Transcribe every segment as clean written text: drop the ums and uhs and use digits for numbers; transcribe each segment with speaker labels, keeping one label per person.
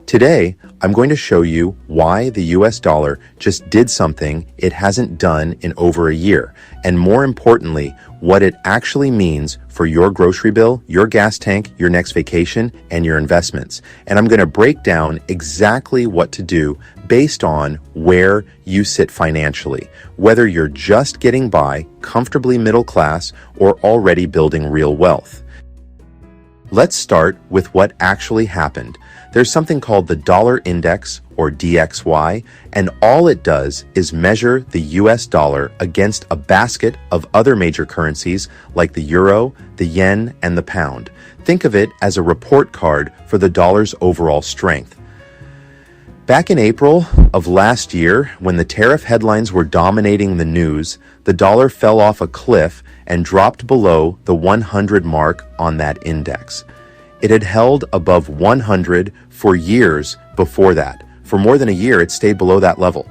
Speaker 1: Today, I'm going to show you why the US dollar just did something it hasn't done in over a year, and more importantly, what it actually means for your grocery bill, your gas tank, your next vacation, and your investments. And I'm going to break down exactly what to do based on where you sit financially, whether you're just getting by, comfortably middle class, or already building real wealth. Let's start with what actually happened. There's something called the dollar index, or DXY, and all it does is measure the US dollar against a basket of other major currencies like the euro, the yen, and the pound. Think of it as a report card for the dollar's overall strength. Back in April of last year, when the tariff headlines were dominating the news, the dollar fell off a cliff and dropped below the 100 mark on that index. It had held above 100 for years before that. For more than a year, it stayed below that level.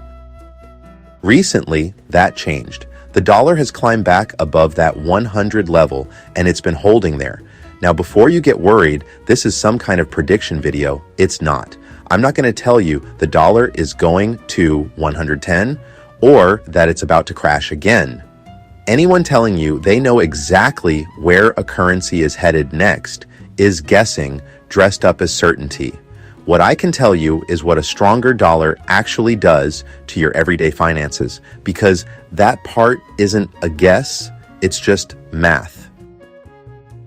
Speaker 1: Recently, that changed. The dollar has climbed back above that 100 level, and it's been holding there. Now, before you get worried, this is some kind of prediction video. It's not. I'm not going to tell you the dollar is going to 110 or that it's about to crash again. Anyone telling you they know exactly where a currency is headed next is guessing dressed up as certainty. What I can tell you is what a stronger dollar actually does to your everyday finances, because that part isn't a guess, it's just math.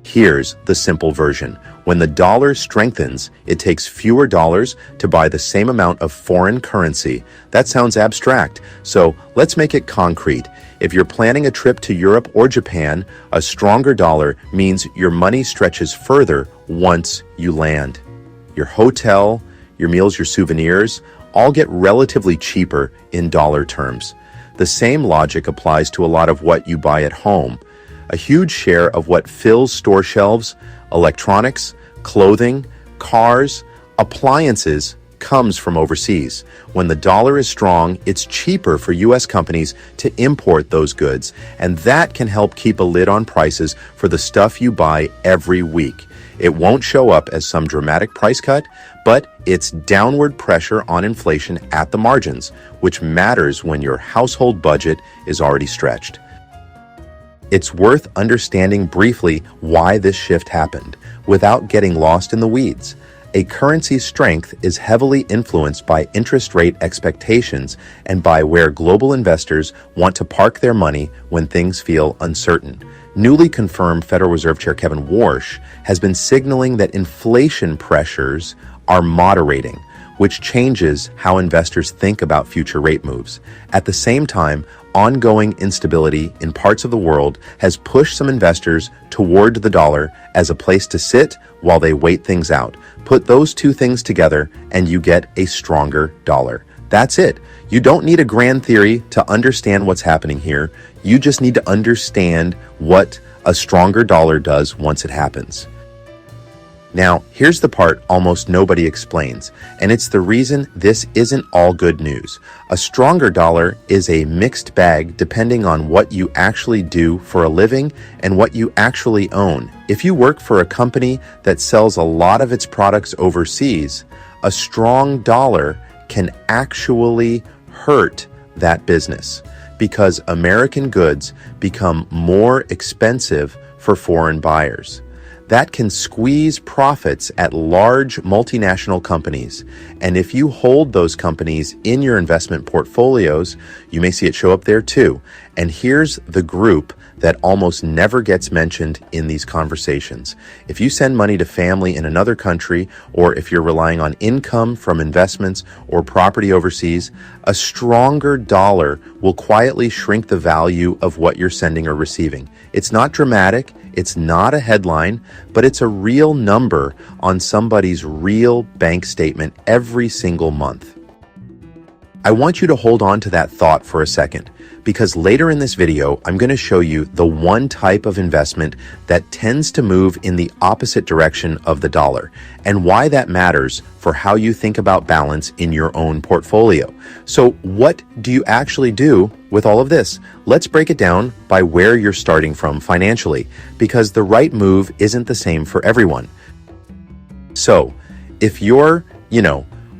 Speaker 1: Here's the simple version. When the dollar strengthens, it takes fewer dollars to buy the same amount of foreign currency. That sounds abstract, so let's make it concrete. If you're planning a trip to Europe or Japan, a stronger dollar means your money stretches further once you land. Your hotel, your meals, your souvenirs, all get relatively cheaper in dollar terms. The same logic applies to a lot of what you buy at home. A huge share of what fills store shelves, electronics, clothing, cars, appliances, comes from overseas. When the dollar is strong, it's cheaper for U.S. companies to import those goods, and that can help keep a lid on prices for the stuff you buy every week. It won't show up as some dramatic price cut, but it's downward pressure on inflation at the margins, which matters when your household budget is already stretched. It's worth understanding briefly why this shift happened, without getting lost in the weeds. A currency's strength is heavily influenced by interest rate expectations and by where global investors want to park their money when things feel uncertain. Newly confirmed Federal Reserve Chair Kevin Warsh has been signaling that inflation pressures are moderating, which changes how investors think about future rate moves. At the same time, ongoing instability in parts of the world has pushed some investors toward the dollar as a place to sit while they wait things out. Put those two things together and you get a stronger dollar. That's it. You don't need a grand theory to understand what's happening here. You just need to understand what a stronger dollar does once it happens. Now, here's the part almost nobody explains, and it's the reason this isn't all good news. A stronger dollar is a mixed bag depending on what you actually do for a living and what you actually own. If you work for a company that sells a lot of its products overseas, a strong dollar can actually hurt that business because American goods become more expensive for foreign buyers. That can squeeze profits at large multinational companies. And if you hold those companies in your investment portfolios, you may see it show up there too. And here's the group that almost never gets mentioned in these conversations. If you send money to family in another country, or if you're relying on income from investments or property overseas, a stronger dollar will quietly shrink the value of what you're sending or receiving. It's not dramatic. It's not a headline, but it's a real number on somebody's real bank statement every single month. I want you to hold on to that thought for a second, because later in this video, I'm going to show you the one type of investment that tends to move in the opposite direction of the dollar, and why that matters for how you think about balance in your own portfolio. So what do you actually do with all of this? Let's break it down by where you're starting from financially, because the right move isn't the same for everyone. So if you're,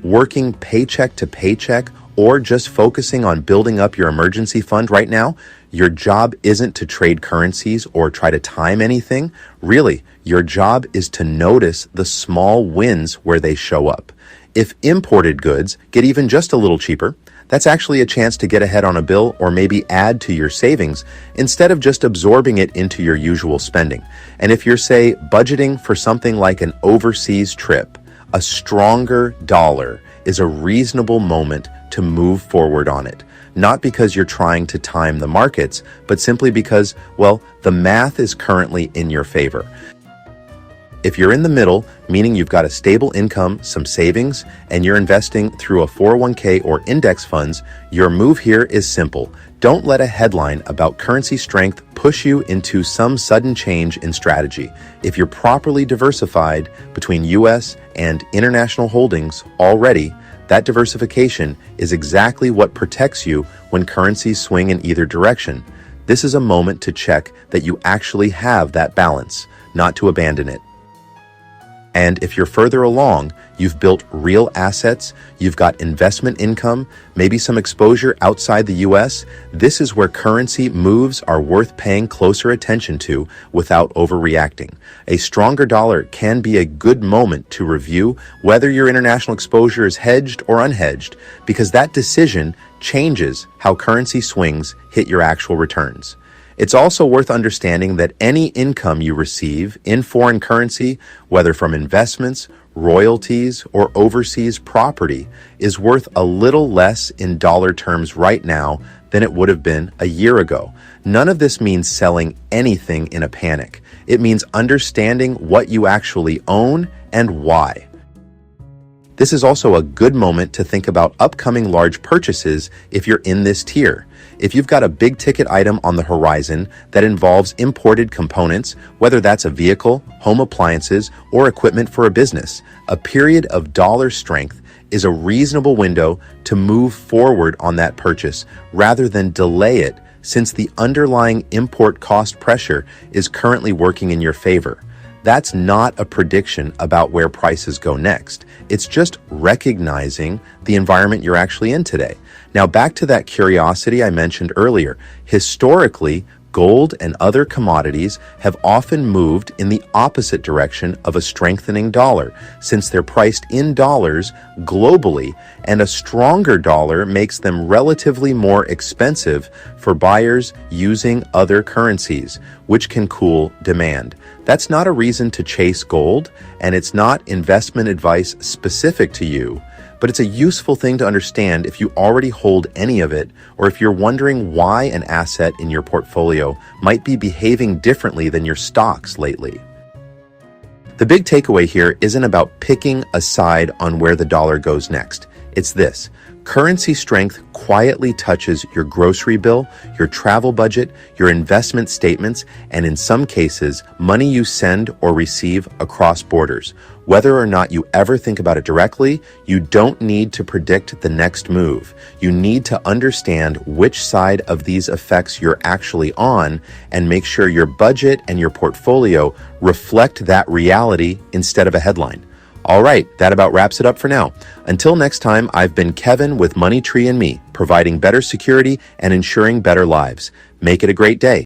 Speaker 1: working paycheck to paycheck, or just focusing on building up your emergency fund right now, your job isn't to trade currencies or try to time anything. Really, your job is to notice the small wins where they show up. If imported goods get even just a little cheaper, that's actually a chance to get ahead on a bill or maybe add to your savings instead of just absorbing it into your usual spending. And if you're, say, budgeting for something like an overseas trip, a stronger dollar is a reasonable moment to move forward on it. Not because you're trying to time the markets, but simply because, well, the math is currently in your favor. If you're in the middle, meaning you've got a stable income, some savings, and you're investing through a 401k or index funds, your move here is simple. Don't let a headline about currency strength push you into some sudden change in strategy. If you're properly diversified between US and international holdings already, that diversification is exactly what protects you when currencies swing in either direction. This is a moment to check that you actually have that balance, not to abandon it. And if you're further along, you've built real assets, you've got investment income, maybe some exposure outside the US, this is where currency moves are worth paying closer attention to without overreacting. A stronger dollar can be a good moment to review whether your international exposure is hedged or unhedged, because that decision changes how currency swings hit your actual returns. It's also worth understanding that any income you receive in foreign currency, whether from investments, royalties, or overseas property, is worth a little less in dollar terms right now than it would have been a year ago. None of this means selling anything in a panic. It means understanding what you actually own and why. This is also a good moment to think about upcoming large purchases if you're in this tier. If you've got a big ticket item on the horizon that involves imported components, whether that's a vehicle, home appliances, or equipment for a business, a period of dollar strength is a reasonable window to move forward on that purchase rather than delay it, since the underlying import cost pressure is currently working in your favor. That's not a prediction about where prices go next. It's just recognizing the environment you're actually in today. Now, back to that curiosity I mentioned earlier. Historically, gold and other commodities have often moved in the opposite direction of a strengthening dollar, since they're priced in dollars globally, and a stronger dollar makes them relatively more expensive for buyers using other currencies, which can cool demand. That's not a reason to chase gold, and it's not investment advice specific to you, but it's a useful thing to understand if you already hold any of it, or if you're wondering why an asset in your portfolio might be behaving differently than your stocks lately. The big takeaway here isn't about picking a side on where the dollar goes next. It's this: currency strength quietly touches your grocery bill, your travel budget, your investment statements, and in some cases, money you send or receive across borders. Whether or not you ever think about it directly, you don't need to predict the next move. You need to understand which side of these effects you're actually on and make sure your budget and your portfolio reflect that reality instead of a headline. All right, that about wraps it up for now. Until next time, I've been Kevin with MoneyTreeandMe, providing better security and ensuring better lives. Make it a great day.